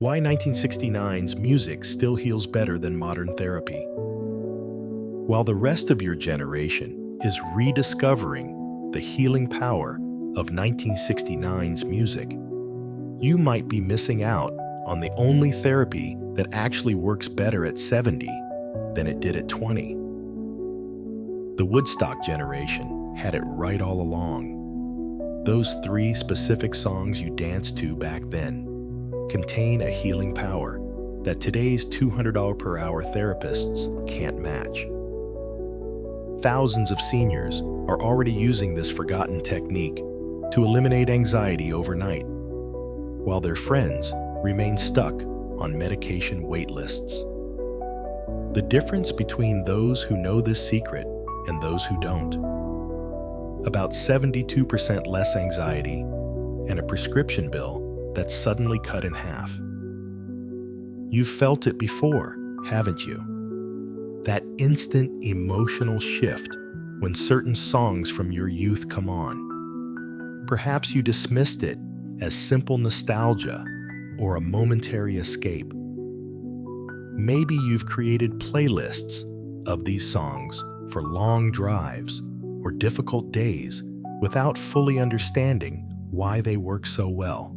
Why 1969's music still heals better than modern therapy. While the rest of your generation is rediscovering the healing power of 1969's music, you might be missing out on the only therapy that actually works better at 70 than it did at 20. The Woodstock generation had it right all along. Those 3 specific songs you danced to back then contain a healing power that today's $200 per hour therapists can't match. Thousands of seniors are already using this forgotten technique to eliminate anxiety overnight, while their friends remain stuck on medication waitlists. The difference between those who know this secret and those who don't: about 72% less anxiety and a prescription bill that's suddenly cut in half. You've felt it before, haven't you? That instant emotional shift when certain songs from your youth come on. Perhaps you dismissed it as simple nostalgia or a momentary escape. Maybe you've created playlists of these songs for long drives or difficult days without fully understanding why they work so well.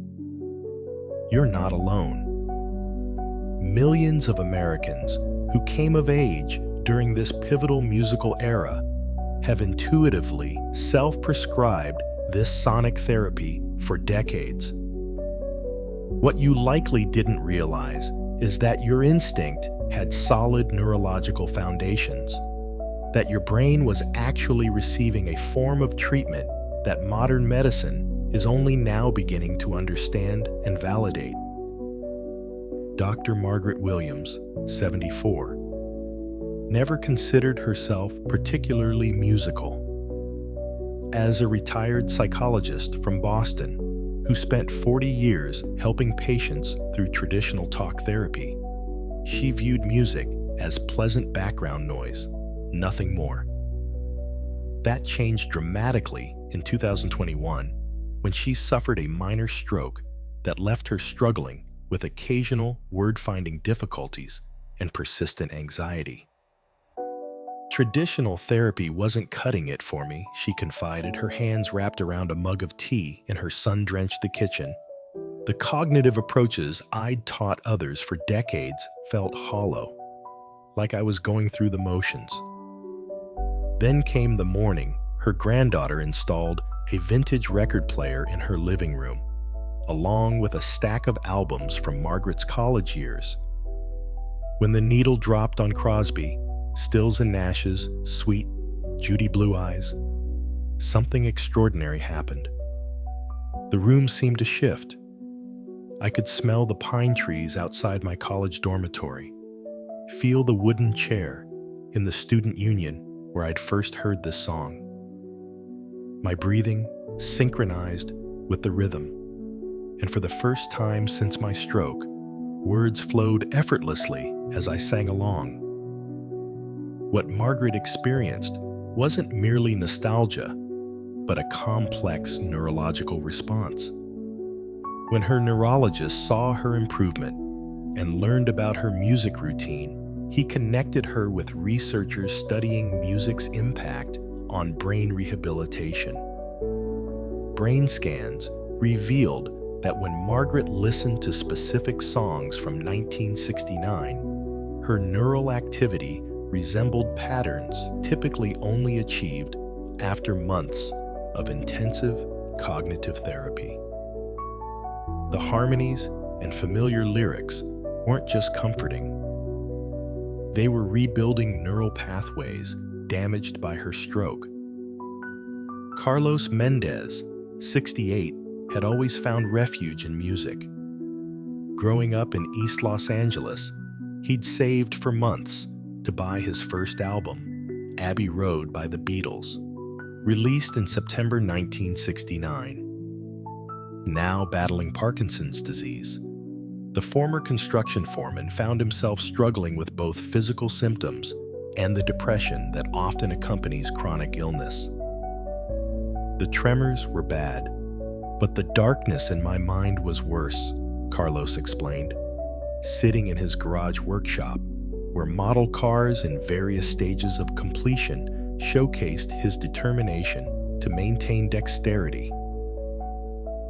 You're not alone. Millions of Americans who came of age during this pivotal musical era have intuitively self-prescribed this sonic therapy for decades. What you likely didn't realize is that your instinct had solid neurological foundations, that your brain was actually receiving a form of treatment that modern medicine is only now beginning to understand and validate. Dr. Margaret Williams, 74, never considered herself particularly musical. As a retired psychologist from Boston who spent 40 years helping patients through traditional talk therapy, she viewed music as pleasant background noise, nothing more. That changed dramatically in 2021 when she suffered a minor stroke that left her struggling with occasional word-finding difficulties and persistent anxiety. Traditional therapy wasn't cutting it for me, she confided, her hands wrapped around a mug of tea in her sun-drenched kitchen. The cognitive approaches I'd taught others for decades felt hollow, like I was going through the motions. Then came the morning her granddaughter installed a vintage record player in her living room, along with a stack of albums from Margaret's college years. When the needle dropped on Crosby, Stills and Nash's Sweet Judy Blue Eyes, something extraordinary happened. The room seemed to shift. I could smell the pine trees outside my college dormitory, feel the wooden chair in the student union where I'd first heard this song. My breathing synchronized with the rhythm, and for the first time since my stroke, words flowed effortlessly as I sang along. What Margaret experienced wasn't merely nostalgia, but a complex neurological response. When her neurologist saw her improvement and learned about her music routine, he connected her with researchers studying music's impact on brain rehabilitation. Brain scans revealed that when Margaret listened to specific songs from 1969, her neural activity resembled patterns typically only achieved after months of intensive cognitive therapy. The harmonies and familiar lyrics weren't just comforting. They were rebuilding neural pathways damaged by her stroke. Carlos Mendez, 68, had always found refuge in music. Growing up in East Los Angeles, he'd saved for months to buy his first album, Abbey Road by the Beatles, released in September 1969. Now battling Parkinson's disease, the former construction foreman found himself struggling with both physical symptoms and the depression that often accompanies chronic illness. The tremors were bad, but the darkness in my mind was worse, Carlos explained. sitting in his garage workshop, where model cars in various stages of completion showcased his determination to maintain dexterity.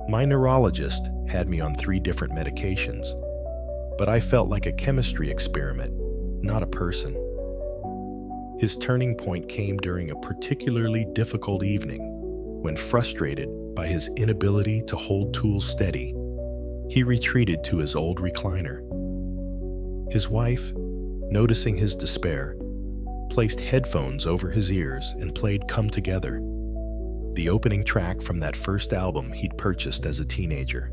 My neurologist had me on 3 different medications, but I felt like a chemistry experiment, not a person. His turning point came during a particularly difficult evening, when, frustrated by his inability to hold tools steady, he retreated to his old recliner. His wife, noticing his despair, placed headphones over his ears and played Come Together, the opening track from that first album he'd purchased as a teenager.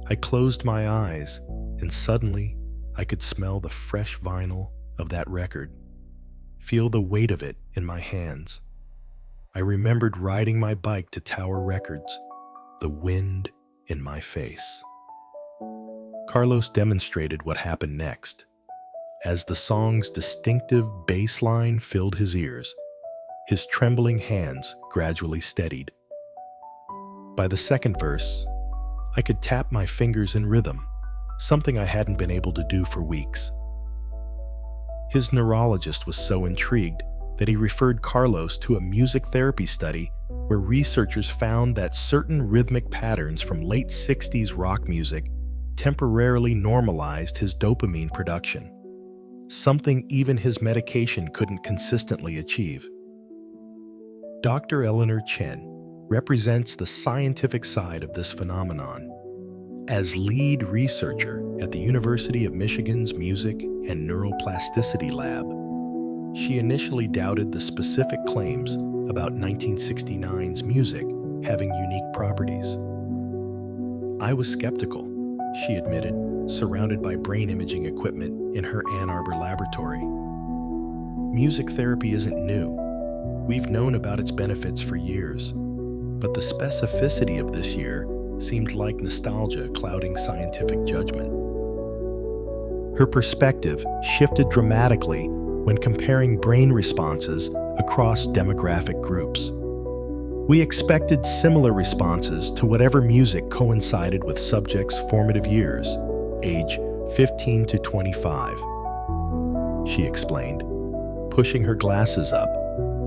I closed my eyes, and suddenly I could smell the fresh vinyl of that record, feel the weight of it in my hands. I remembered riding my bike to Tower Records, the wind in my face. Carlos demonstrated what happened next. As the song's distinctive bass line filled his ears, his trembling hands gradually steadied. By the second verse, I could tap my fingers in rhythm, something I hadn't been able to do for weeks. His neurologist was so intrigued that he referred Carlos to a music therapy study where researchers found that certain rhythmic patterns from late 60s rock music temporarily normalized his dopamine production, something even his medication couldn't consistently achieve. Dr. Eleanor Chen represents the scientific side of this phenomenon. As lead researcher at the University of Michigan's Music and Neuroplasticity Lab, she initially doubted the specific claims about 1969's music having unique properties. I was skeptical, she admitted, surrounded by brain imaging equipment in her Ann Arbor laboratory. Music therapy isn't new. We've known about its benefits for years, but the specificity of this year seemed like nostalgia clouding scientific judgment. Her perspective shifted dramatically when comparing brain responses across demographic groups. We expected similar responses to whatever music coincided with subjects' formative years, age 15 to 25. She explained, pushing her glasses up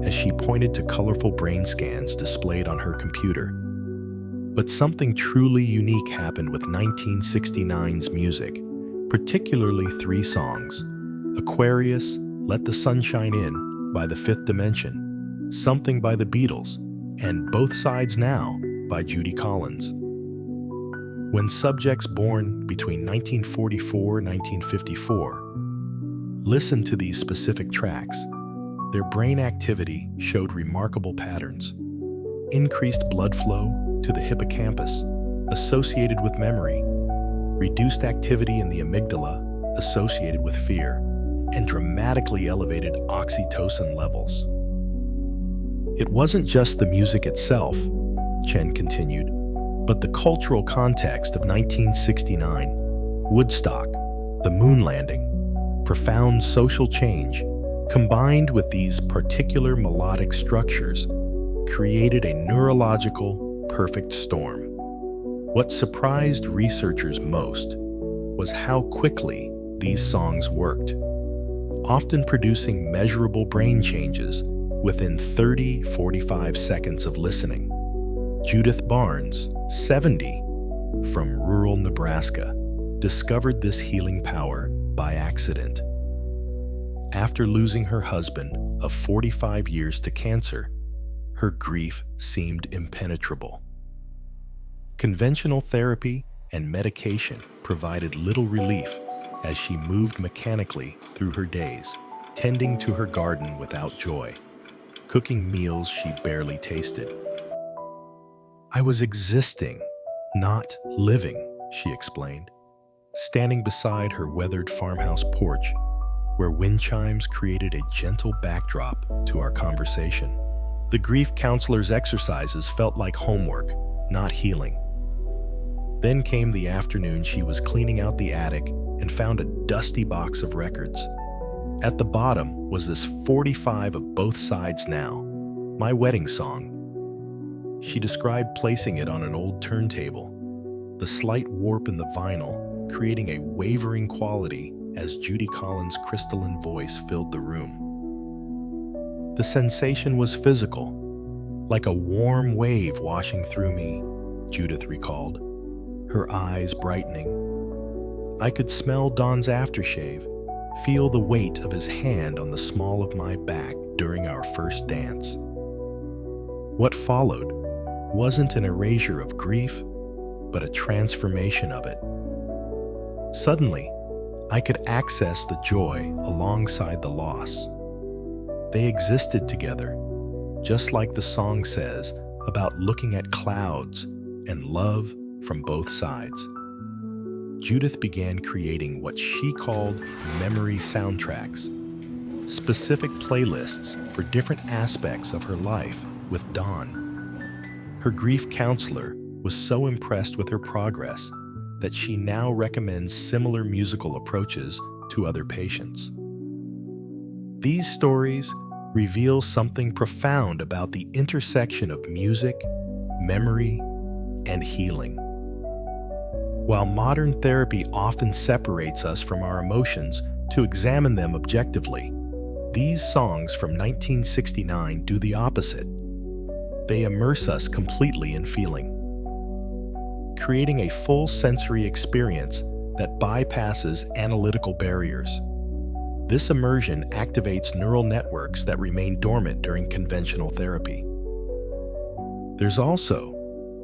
as she pointed to colorful brain scans displayed on her computer. But something truly unique happened with 1969's music, particularly 3 songs: Aquarius, Let the Sunshine In by the Fifth Dimension, Something by the Beatles, and Both Sides Now by Judy Collins. When subjects born between 1944 and 1954 listened to these specific tracks, their brain activity showed remarkable patterns. Increased blood flow to the hippocampus, associated with memory, reduced activity in the amygdala, associated with fear, and dramatically elevated oxytocin levels. It wasn't just the music itself, Chen continued, but the cultural context of 1969, Woodstock, the moon landing, profound social change, combined with these particular melodic structures, created a neurological perfect storm. What surprised researchers most was how quickly these songs worked, often producing measurable brain changes within 30-45 seconds of listening. Judith Barnes, 70, from rural Nebraska, discovered this healing power by accident. After losing her husband of 45 years to cancer, her grief seemed impenetrable. Conventional therapy and medication provided little relief as she moved mechanically through her days, tending to her garden without joy, cooking meals she barely tasted. I was existing, not living, she explained, standing beside her weathered farmhouse porch, where wind chimes created a gentle backdrop to our conversation. The grief counselor's exercises felt like homework, not healing. Then came the afternoon she was cleaning out the attic and found a dusty box of records. At the bottom was this 45 of Both Sides Now, my wedding song. She described placing it on an old turntable, the slight warp in the vinyl creating a wavering quality as Judy Collins' crystalline voice filled the room. The sensation was physical, like a warm wave washing through me, Judith recalled, her eyes brightening. I could smell Don's aftershave, feel the weight of his hand on the small of my back during our first dance. What followed wasn't an erasure of grief, but a transformation of it. Suddenly, I could access the joy alongside the loss. They existed together, just like the song says about looking at clouds and love from both sides. Judith began creating what she called memory soundtracks, specific playlists for different aspects of her life with Don. Her grief counselor was so impressed with her progress that she now recommends similar musical approaches to other patients. These stories reveal something profound about the intersection of music, memory, and healing. While modern therapy often separates us from our emotions to examine them objectively, these songs from 1969 do the opposite. They immerse us completely in feeling, creating a full sensory experience that bypasses analytical barriers. This immersion activates neural networks that remain dormant during conventional therapy. There's also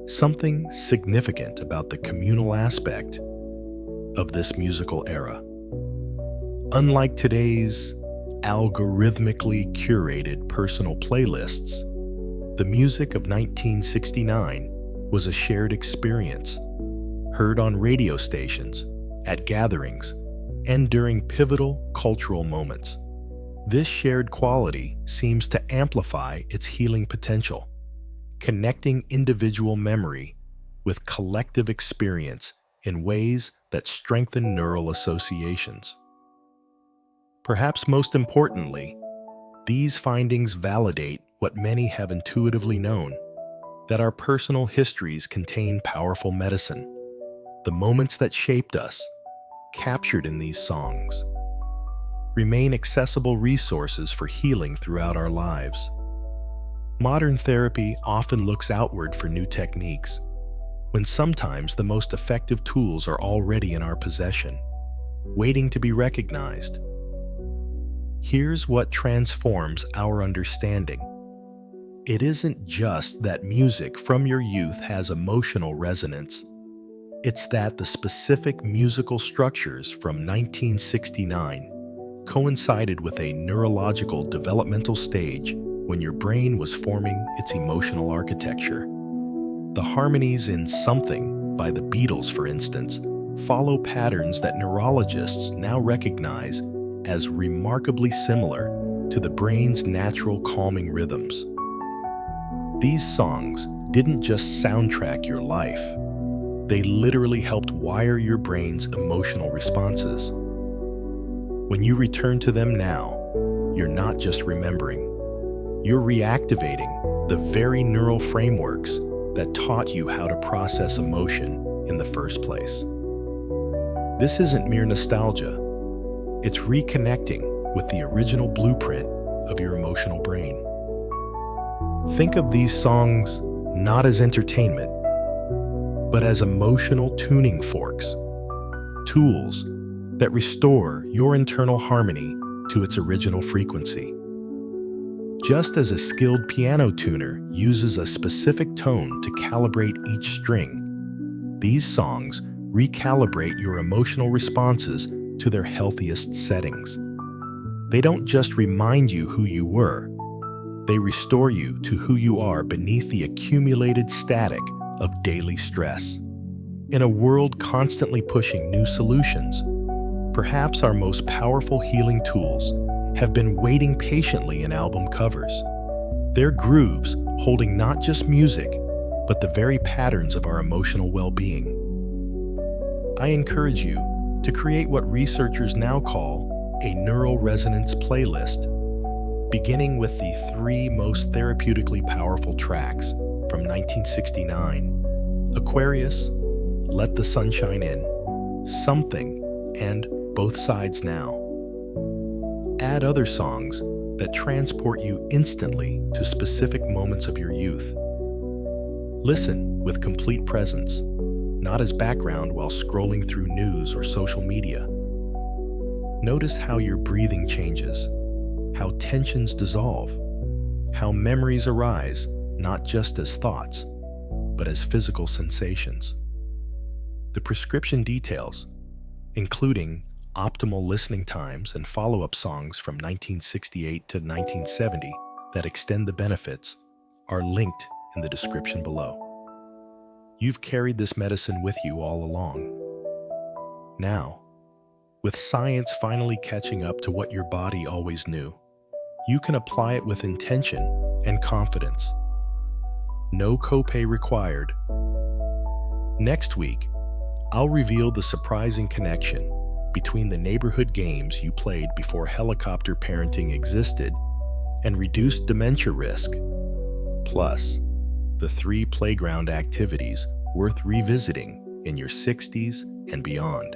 something significant about the communal aspect of this musical era. Unlike today's algorithmically curated personal playlists, the music of 1969 was a shared experience, heard on radio stations, at gatherings, and during pivotal cultural moments. This shared quality seems to amplify its healing potential, connecting individual memory with collective experience in ways that strengthen neural associations. Perhaps most importantly, these findings validate what many have intuitively known, that our personal histories contain powerful medicine. The moments that shaped us, captured in these songs, remain accessible resources for healing throughout our lives. Modern therapy often looks outward for new techniques, when sometimes the most effective tools are already in our possession, waiting to be recognized. Here's what transforms our understanding. It isn't just that music from your youth has emotional resonance. It's that the specific musical structures from 1969 coincided with a neurological developmental stage when your brain was forming its emotional architecture. The harmonies in Something by the Beatles, for instance, follow patterns that neurologists now recognize as remarkably similar to the brain's natural calming rhythms. These songs didn't just soundtrack your life. They literally helped wire your brain's emotional responses. When you return to them now, you're not just remembering. You're reactivating the very neural frameworks that taught you how to process emotion in the first place. This isn't mere nostalgia. It's reconnecting with the original blueprint of your emotional brain. Think of these songs not as entertainment, but as emotional tuning forks, tools that restore your internal harmony to its original frequency. Just as a skilled piano tuner uses a specific tone to calibrate each string, these songs recalibrate your emotional responses to their healthiest settings. They don't just remind you who you were, they restore you to who you are beneath the accumulated static of daily stress. In a world constantly pushing new solutions, perhaps our most powerful healing tools have been waiting patiently in album covers. Their grooves holding not just music, but the very patterns of our emotional well-being. I encourage you to create what researchers now call a neural resonance playlist, beginning with the 3 most therapeutically powerful tracks from 1969: Aquarius, Let the Sunshine In, something, and both sides now. Add other songs that transport you instantly to specific moments of your youth. Listen with complete presence, not as background while scrolling through news or social media. Notice how your breathing changes, how tensions dissolve, how memories arise not just as thoughts, but as physical sensations. The prescription details, including optimal listening times and follow-up songs from 1968 to 1970 that extend the benefits, are linked in the description below. You've carried this medicine with you all along. Now, with science finally catching up to what your body always knew, you can apply it with intention and confidence. No copay required. Next week, I'll reveal the surprising connection between the neighborhood games you played before helicopter parenting existed and reduced dementia risk, plus the 3 playground activities worth revisiting in your 60s and beyond.